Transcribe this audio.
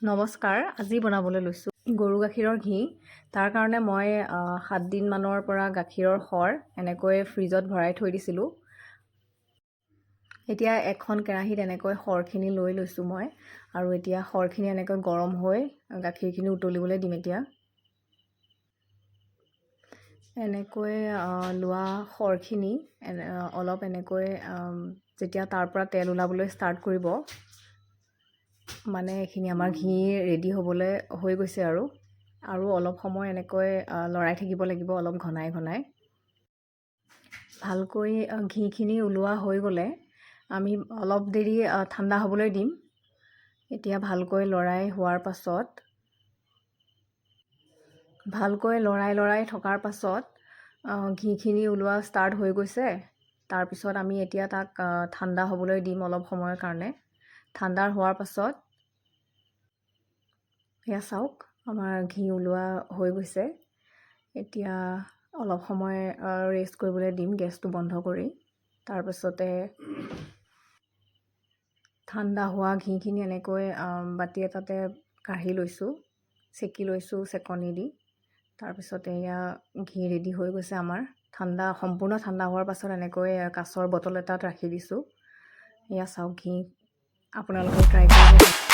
নমস্কাৰ। আজি বনাবলৈ লৈছোঁ গৰু গাখীৰৰ ঘি। তাৰ কাৰণে মই 7 দিনমানৰ পৰা গাখীৰৰ সৰ এনেকৈ ফ্ৰিজত ভৰাই থৈ দিছিলোঁ। এতিয়া এখন কেৰাহীত এনেকৈ সৰখিনি লৈ লৈছোঁ মই, আৰু এতিয়া সৰখিনি এনেকৈ গৰম হৈ গাখীৰখিনি উতলিবলৈ দিম। এতিয়া এনেকৈ লোৱা সৰখিনি অলপ এনেকৈ যেতিয়া তাৰ পৰা তেল ওলাবলৈ ষ্টাৰ্ট কৰিব, মানে এইখিনি আমাৰ ঘি ৰেডি হ'বলৈ হৈ গৈছে। আৰু অলপ সময় এনেকৈ লৰাই থাকিব লাগিব, অলপ ঘনাই ঘনাই। ভালকৈ ঘিখিনি ওলোৱা হৈ গ'লে আমি অলপ দেৰি ঠাণ্ডা হ'বলৈ দিম। এতিয়া ভালকৈ লৰাই হোৱাৰ পাছত, ভালকৈ লৰাই থকাৰ পাছত ঘিখিনি ওলোৱা ষ্টাৰ্ট হৈ গৈছে। তাৰপিছত আমি এতিয়া তাক ঠাণ্ডা হ'বলৈ দিম অলপ সময়ৰ কাৰণে। ঠাণ্ডা হোৱাৰ পাছত এয়া চাওক, আমাৰ ঘি ওলোৱা হৈ গৈছে। এতিয়া অলপ সময় ৰেষ্ট কৰিবলৈ দিম, গেছটো বন্ধ কৰি। তাৰপিছতে ঠাণ্ডা হোৱা ঘিখিনি এনেকৈ বাতি এটাতে কাঢ়ি লৈছোঁ, চেকি লৈছোঁ চেকনি দি। তাৰপিছতে এয়া ঘি ৰেডি হৈ গৈছে আমাৰ। সম্পূৰ্ণ ঠাণ্ডা হোৱাৰ পাছত এনেকৈ কাঁচৰ বটল এটাত ৰাখি দিছোঁ। এয়া চাওক ঘি, আপোনালোকে ট্ৰাই কৰিব।